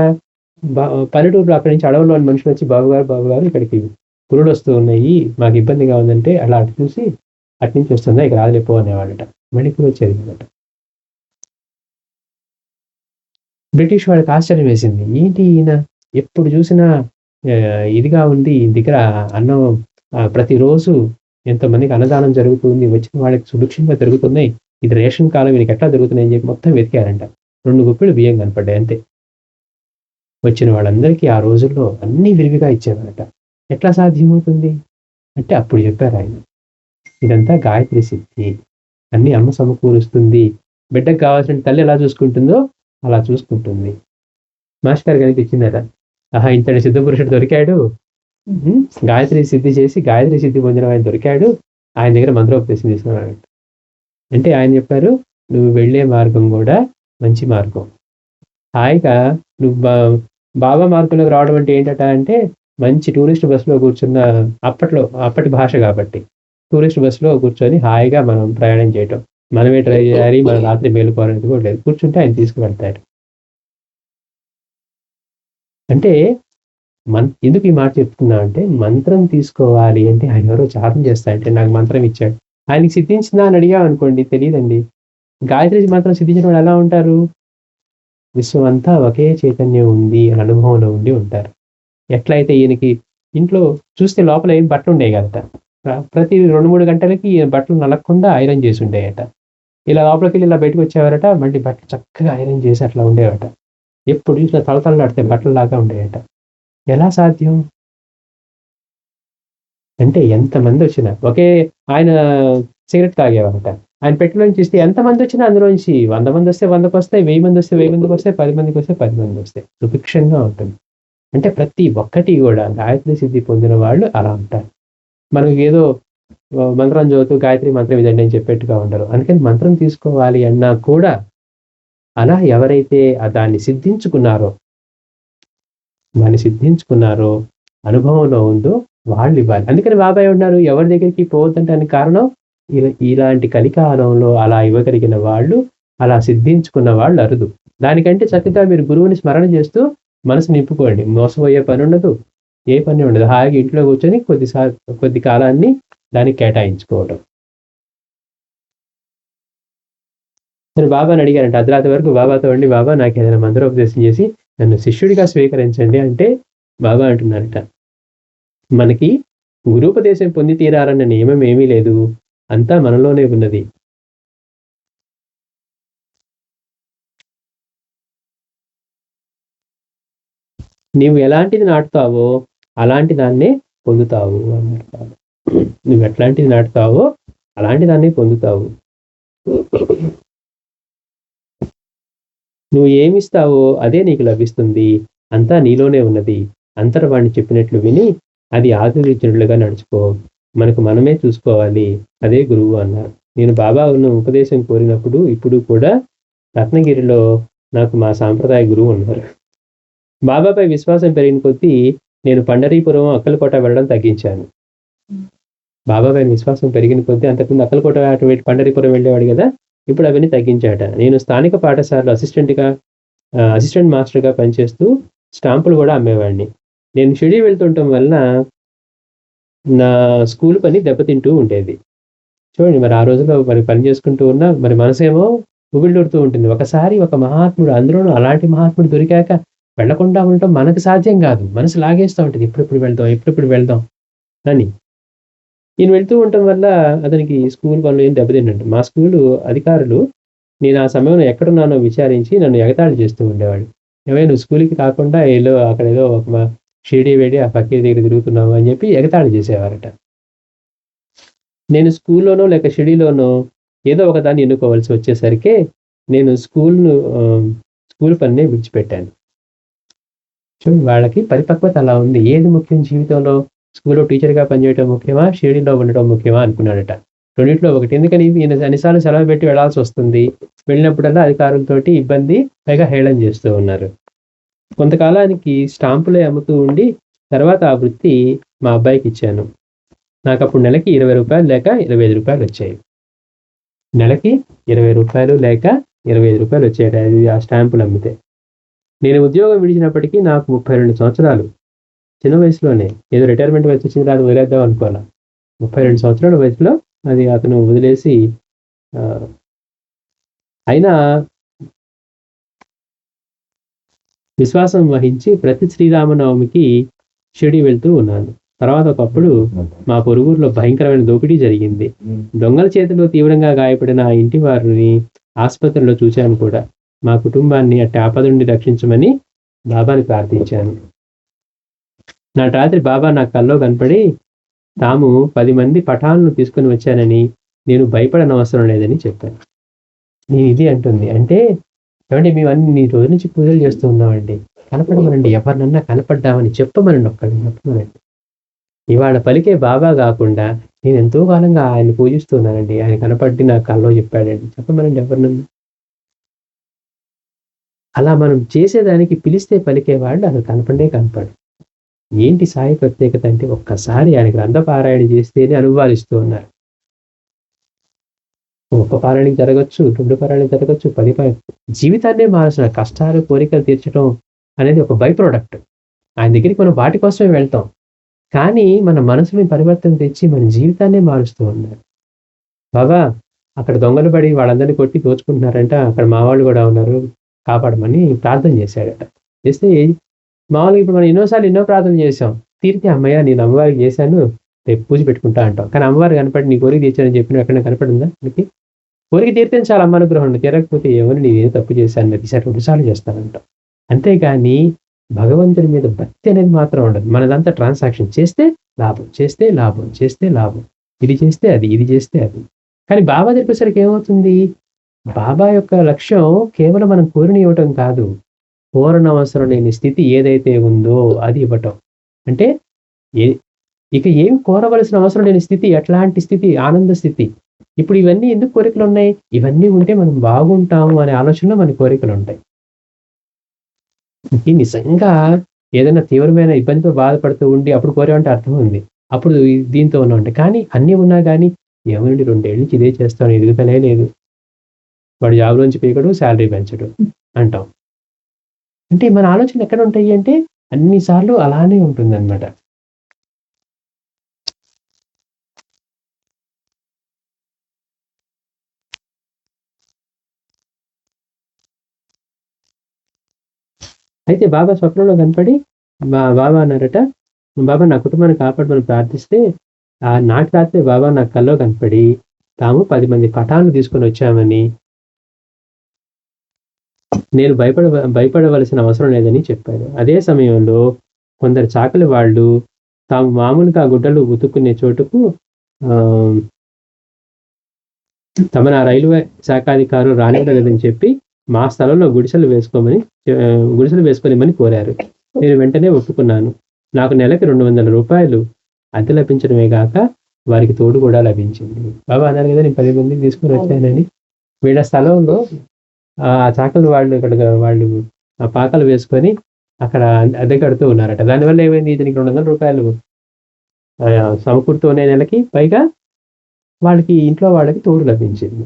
పల్లెటూరులో అక్కడి నుంచి అడవుల్లోని మనుషులు వచ్చి బాబు గారు ఇక్కడికి పురుడు వస్తూ ఉన్నాయి, మాకు ఇబ్బందిగా ఉందంటే అలా అటు చూసి అటు నుంచి వస్తుందా ఇక రాదులేపో అనేవాళ్ళట. మణిపూర్ వచ్చేది కదట. బ్రిటిష్ వాళ్ళకి ఆశ్చర్యం వేసింది, ఏంటి ఈయన ఎప్పుడు చూసినా ఇదిగా ఉంది, దగ్గర అన్నం ప్రతిరోజు ఎంతమందికి అన్నదానం జరుగుతుంది, వచ్చిన వాళ్ళకి సుభిక్షంగా జరుగుతున్నాయి, ఇది రేషన్ కాలం వీనికి ఎట్లా జరుగుతున్నాయి అని చెప్పి మొత్తం వెతికారంట. 2 గుప్పిళ్ళు బియ్యం కనపడ్డాయి అంతే. వచ్చిన వాళ్ళందరికీ ఆ రోజుల్లో అన్ని విరివిగా ఇచ్చేవారట. ఎట్లా సాధ్యమవుతుంది అంటే అప్పుడు చెప్పారు ఆయన, ఇదంతా గాయత్రి సిద్ధి, అన్ని అమ్మ సమకూరుస్తుంది, బిడ్డకు కావాల్సిన తల్లి ఎలా చూసుకుంటుందో అలా చూసుకుంటుంది. మాస్టర్ గారికి ఇచ్చిందట, ఆహా ఇంతటి సిద్ధపురుషుడు దొరికాడు, గాయత్రి సిద్ధి చేసి గాయత్రి సిద్ధి పొందిన ఆయన దొరికాడు, ఆయన దగ్గర మంత్రోపదేశం తీసుకున్నాడు. అంటే ఆయన చెప్పారు, నువ్వు వెళ్ళే మార్గం కూడా మంచి మార్గం, హాయిగా నువ్వు బాబా మార్గంలోకి రావడం అంటే ఏంటట అంటే మంచి టూరిస్ట్ బస్సులో కూర్చున్న, అప్పటి భాష కాబట్టి టూరిస్ట్ బస్సులో కూర్చొని హాయిగా మనం ప్రయాణం చేయటం, మనమే ట్రై చేయాలి, మనం రాత్రి మేలుకోవాలనేది కూడా లేదు, కూర్చుంటే ఆయన తీసుకువెళ్తాడు. అంటే ఎందుకు ఈ మాట చెప్తున్నా అంటే, మంత్రం తీసుకోవాలి అంటే ఆయన ఎవరో చారం చేస్తాడంటే నాకు మంత్రం ఇచ్చాడు, ఆయనకి సిద్ధించిందా అని అడిగాం అనుకోండి, తెలియదండి. గాయత్రి మంత్రం సిద్ధించిన వాళ్ళు ఎలా ఉంటారు, విశ్వం అంతా ఒకే చైతన్యం ఉంది అని అనుభవంలో ఉండి ఉంటారు. ఎట్లయితే ఈయనకి ఇంట్లో చూస్తే లోపల ఏం బట్టలు ఉండేవి కదట, ప్రతి 2-3 గంటలకి బట్టలు నలగకుండా ఐరన్ చేసి ఉండేయట. ఇలా లోపలికి వెళ్ళి ఇలా బయటకు వచ్చేవారట, మళ్ళీ బట్టలు చక్కగా ఐరన్ చేసి అట్లా ఉండేవట. ఎప్పుడు చూసినా తలతలలాడితే బట్టలలాగా ఉండేయట. ఎలా సాధ్యం అంటే ఎంతమంది వచ్చినా ఒకే, ఆయన సిగరెట్ తాగేవారట, ఆయన పెట్టిలోంచి ఇస్తే ఎంతమంది వచ్చినా అందులోంచి 100 మంది వస్తే 100కి వస్తాయి, 1000 మంది వస్తే 1000 మందికి వస్తాయి, 10 మందికి వస్తే 10 మంది వస్తాయి, సుభిక్షంగా ఉంటుంది. అంటే ప్రతి ఒక్కటి కూడా గాయత్రి సిద్ధి పొందిన వాళ్ళు అలా ఉంటారు. మనకి ఏదో మంత్రం చదువుతూ గాయత్రి మంత్రం ఇదండి అని చెప్పేట్టుగా ఉండరు. అందుకని మంత్రం తీసుకోవాలి అన్నా కూడా అలా ఎవరైతే దాన్ని సిద్ధించుకున్నారో అనుభవంలో ఉందో వాళ్ళు ఇవ్వాలి. అందుకని బాబాయ్ ఉన్నారు, ఎవరి దగ్గరికి పోవద్దంటే కారణం ఇలాంటి కలికాలంలో అలా ఇవ్వగలిగిన వాళ్ళు, అలా సిద్ధించుకున్న వాళ్ళు అరుదు. దానికంటే చక్కగా మీరు గురువుని స్మరణ చేస్తూ మనసు నింపుకోండి, మోసపోయే పని ఉండదు, ఏ పని ఉండదు, హాయిగా ఇంట్లో కూర్చొని కొద్ది కాలాన్ని దానికి కేటాయించుకోవటం. నేను బాబాని అడిగానంటే అర్ధరాత్రి వరకు బాబాతో ఉండి, బాబా నాకు ఏదైనా మంత్రోపదేశం చేసి నన్ను శిష్యుడిగా స్వీకరించండి అంటే బాబా అంటున్నారట, మనకి గురూపదేశం పొంది తీరాలన్న నియమం ఏమీ లేదు, అంతా మనలోనే ఉన్నది. నీవు ఎలాంటిది నాటుతావో అలాంటి దాన్నే పొందుతావు అన్నారు. నువ్వు ఎట్లాంటిది నాటుతావో అలాంటి దాన్నే పొందుతావు. నువ్వు ఏమిస్తావో అదే నీకు లభిస్తుంది, అంతా నీలోనే ఉన్నది. అంతర్వాణి చెప్పినట్లు విని అది ఆచరించినట్లుగా నడుచుకో, మనకు మనమే చూసుకోవాలి, అదే గురువు అన్నారు. నేను బాబా ఉన్న ఉపదేశం కోరినప్పుడు ఇప్పుడు కూడా రత్నగిరిలో నాకు మా సాంప్రదాయ గురువు ఉన్నారు. బాబాపై విశ్వాసం పెరిగిన కొద్దీ నేను పండరీపురం, అక్కలకోట వెళ్ళడం తగ్గించాను. బాబాపై విశ్వాసం పెరిగిన కొద్దీ అంతకుముందు అక్కలకోట అటు పండరీపురం వెళ్ళేవాడు కదా, ఇప్పుడు అవన్నీ తగ్గించాట. నేను స్థానిక పాఠశాలలో అసిస్టెంట్ మాస్టర్గా పనిచేస్తూ స్టాంపులు కూడా అమ్మేవాడిని. నేను షిరిడి వెళ్తుండటం వలన నా స్కూల్ పని దెబ్బతింటూ ఉండేది. చూడండి, మరి ఆ రోజుల్లో మరి పని చేసుకుంటూ ఉన్నా మరి మనసేమో ఉబిళ్ళూరుతూ ఉంటుంది. ఒకసారి ఒక మహాత్ముడు, అందులోనూ అలాంటి మహాత్ముడు దొరికాక వెళ్లకుండా ఉండటం మనకు సాధ్యం కాదు. మనసు లాగేస్తూ ఉంటుంది, ఎప్పుడెప్పుడు వెళ్దాం అని. ఈయన వెళ్తూ ఉండటం వల్ల అతనికి స్కూల్ పనులు ఏం దెబ్బతిండండి. మా స్కూలు అధికారులు నేను ఆ సమయంలో ఎక్కడున్నానో విచారించి నన్ను ఎగతాళి చేస్తూ ఉండేవాడు. ఏమైనా నువ్వు స్కూల్కి కాకుండా అక్కడ ఏదో ఒక షిరిడి వేడి ఆ ఫకీర్ దగ్గర తిరుగుతున్నావు అని చెప్పి ఎగతాళి చేసేవారట. నేను స్కూల్లోనో లేక షిరిడిలోనో ఏదో ఒక దాన్ని ఎన్నుకోవాల్సి వచ్చేసరికి నేను స్కూల్ పనినే విడిచిపెట్టాను. చూడండి, వాళ్ళకి పరిపక్వత అలా ఉంది. ఏది ముఖ్యం జీవితంలో? స్కూల్లో టీచర్గా పనిచేయడం ముఖ్యమా, షిరిడిలో ఉండటం ముఖ్యమా అనుకున్నాడట. రెండింటిలో ఒకటి. ఎందుకని ఈయన అన్నిసార్లు సెలవు పెట్టి వెళ్లాల్సి వస్తుంది. వెళ్ళినప్పుడల్లా అధికారులతోటి ఇబ్బంది, పైగా హేళన చేస్తూ ఉన్నారు. కొంతకాలానికి స్టాంపులే అమ్ముతూ ఉండి తర్వాత ఆ వృత్తి మా అబ్బాయికి ఇచ్చాను. నాకు అప్పుడు నెలకి 20 రూపాయలు లేక 25 రూపాయలు వచ్చాయి. నెలకి 20 రూపాయలు లేక 25 రూపాయలు వచ్చాయట ఆ స్టాంపులు అమ్మితే. నేను ఉద్యోగం విడిచినప్పటికీ నాకు 32 సంవత్సరాలు. చిన్న వయసులోనే ఏదో రిటైర్మెంట్ వయసు వచ్చిన తర్వాత వదిలేద్దాం అనుకోవాలా. 32 సంవత్సరాల వయసులో అది అతను వదిలేసి అయినా విశ్వాసం వహించి ప్రతి శ్రీరామనవమికి షిరిడి వెళ్తూ ఉన్నాను. తర్వాత ఒకప్పుడు మా పొరుగురులో భయంకరమైన దోపిడీ జరిగింది. దొంగల చేతిలో తీవ్రంగా గాయపడిన ఆ ఇంటి వారిని ఆసుపత్రిలో చూశాను కూడా. మా కుటుంబాన్ని అట్టి ఆపద నుండి రక్షించమని బాబాని ప్రార్థించాను. నాటి రాత్రి బాబా నా కల్లో కనపడి తాము 10 మంది పఠాలను తీసుకుని వచ్చానని, నేను భయపడనవసరం లేదని చెప్పాను. నేను ఇది అంటుంది అంటే ఏమంటే మేము రోజు నుంచి పూజలు చేస్తూ ఉన్నామండి, కనపడమనండి, ఎవరినన్నా కనపడ్డామని చెప్పమనండి, చెప్పమనండి. ఇవాళ పలికే బాబా కాకుండా నేను ఎంతో కాలంగా ఆయన పూజిస్తున్నానండి, ఆయన కనపడి నా కల్లో చెప్పాడండి, చెప్పమనండి ఎవరినన్నా. అలా మనం చేసేదానికి పిలిస్తే పలికేవాళ్ళు అసలు కనపడు. ఏంటి సాయి ప్రత్యేకత అంటే ఒక్కసారి ఆయన గ్రంథపారాయణ చేస్తేనే అనుభవాలిస్తూ ఉన్నారు. ఒక్క పారాయణ జరగచ్చు, 2 పారాయణ జరగచ్చు, 10 జీవితాన్నే మారుస్తున్న కష్టాలు కోరికలు తీర్చడం అనేది ఒక బై ప్రోడక్ట్. ఆయన దగ్గరికి మనం వాటి కోసమే వెళ్తాం, కానీ మన మనసుని పరివర్తన తెచ్చి మన జీవితాన్నే మారుస్తూ ఉన్నారు. బాబా అక్కడ దొంగలు పడి వాళ్ళందరినీ కొట్టి దోచుకుంటున్నారంట, అక్కడ మా వాళ్ళు కూడా ఉన్నారు, కాపాడమని ప్రార్థన చేశాడట. చేస్తే మామూలుగా ఇప్పుడు మనం ఎన్నో ప్రార్థన చేసాం, తీరితే అమ్మయ్య నేను అమ్మవారికి చేశాను, రేపు పూజ పెట్టుకుంటా అంటాం. కానీ అమ్మవారు కనపడి నీ కోరిక తీర్చానని చెప్పిన ఎక్కడైనా కనపడిందా? నీకు కోరిక తీరితే చాలా అమ్మ అనుగ్రహం ఉంది, తీరకపోతే ఏమని నేనేం తప్పు చేశాను, ఈసారి 2 సార్లు చేస్తానంటాం. అంతేగాని భగవంతుడి మీద భక్తి అనేది మాత్రం ఉండదు. మనదంతా ట్రాన్సాక్షన్, చేస్తే లాభం, చేస్తే లాభం, చేస్తే లాభం, ఇది చేస్తే అది, ఇది చేస్తే అది. కానీ బాబా దగ్గరికి ఏమవుతుంది? బాబా యొక్క లక్ష్యం కేవలం మనం కోరిని ఇవ్వటం కాదు, కోరనవసరం లేని స్థితి ఏదైతే ఉందో అది ఇవ్వటం. అంటే ఇక ఏం కోరవలసిన అవసరం లేని స్థితి. ఎట్లాంటి స్థితి? ఆనంద స్థితి. ఇప్పుడు ఇవన్నీ ఎందుకు కోరికలు ఉన్నాయి? ఇవన్నీ ఉంటే మనం బాగుంటాము అనే ఆలోచనలో మన కోరికలు ఉంటాయి. నిజంగా ఏదైనా తీవ్రమైన ఇబ్బందితో బాధపడుతూ ఉండి అప్పుడు కోరేమంటే అర్థం ఉంది, అప్పుడు దీంతో ఉన్నామంటే. కానీ అన్నీ ఉన్నా కానీ ఏమనండి 2 ఏళ్ళ నుంచి ఇదే చేస్తాను, ఎదుగుతలే లేదు, వాడు జాబ్లోంచి పీకడు, శాలరీ పెంచడు అంటాం. అంటే మన ఆలోచన ఎక్కడ ఉంటాయి అంటే అన్నిసార్లు అలానే ఉంటుందన్నమాట. అయితే బాబా స్వప్నంలో కనపడి బాబా అన్నారట, బాబా నా కుటుంబాన్ని కాపాడమని ప్రార్థిస్తే ఆ నాటి రాత్రి బాబా నా కల్లో కనపడి తాము 10 మంది పఠాలను తీసుకొని వచ్చామని, నేను భయపడవలసిన అవసరం లేదని చెప్పారు. అదే సమయంలో కొందరు చాకలి వాళ్ళు తాము మామూలుగా గుడ్డలు ఉతుక్కునే చోటుకు తమను ఆ రైల్వే శాఖాధికారులు రానివ్వలేదని చెప్పి మా స్థలంలో గుడిసెలు వేసుకోలేమని కోరారు. నేను వెంటనే ఒప్పుకున్నాను. నాకు నెలకి 200 రూపాయలు అద్దె లభించడమే కాక వారికి తోడు కూడా లభించింది. బాబా అన్నారు కదా నేను 10 మందికి తీసుకుని వచ్చానని. వీళ్ళ స్థలంలో ఆ చాకలి వాళ్ళు ఇక్కడ వాళ్ళు ఆ పాకలు వేసుకొని అక్కడ అద్దె కడుతూ ఉన్నారట. దానివల్ల ఏమైంది, ఇతనికి 200 రూపాయలు సమకూరుతూనే నెలకి, పైగా వాళ్ళకి ఇంట్లో వాళ్ళకి తోడు లభించింది.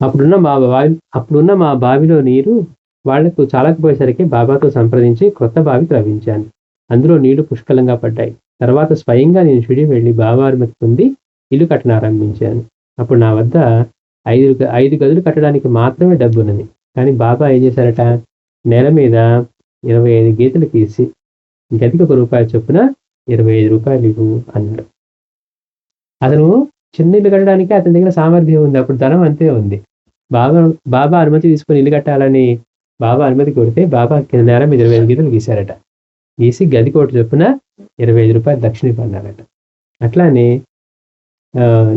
అప్పుడున్న మా బావిలో నీరు వాళ్లకు చాలకపోయేసరికి బాబాతో సంప్రదించి కొత్త బావి త్రవ్వించాను. అందులో నీళ్లు పుష్కలంగా పడ్డాయి. తర్వాత స్వయంగా నేను షిరిడి వెళ్ళి బాబా అనుమతి పొంది ఇల్లు కట్టనారంభించాను. అప్పుడు నా వద్ద 5 గదులు కట్టడానికి మాత్రమే డబ్బు ఉన్నది. కానీ బాబా ఏం చేశారట, నేల మీద 25 గీతలు తీసి గదికి ₹1 చొప్పున 25 రూపాయలు ఇవ్వు అన్నాడు. అతను చిన్న ఇల్లు కట్టడానికి అతని దగ్గర సామర్థ్యం ఉంది, అప్పుడు ధనం అంతే ఉంది. బాబా అనుమతి తీసుకొని ఇల్లు కట్టాలని బాబా అనుమతి కొడితే బాబా నేల మీద 25 గీతలు గీశారట. గీసి గదికి ₹1 చొప్పున 25 రూపాయలు దక్షిణ పన్నారట. అట్లానే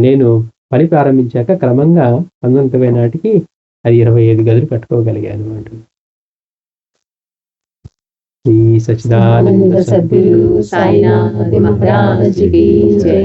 నేను పని ప్రారంభించాక క్రమంగా 1920 నాటికి అది 25 గదులు కట్టుకోగలిగాను అంటున్నాను. శ్రీ సచ్చిదానంద సద్గురు సాయినాథ్ మహారాజ్ కి జై.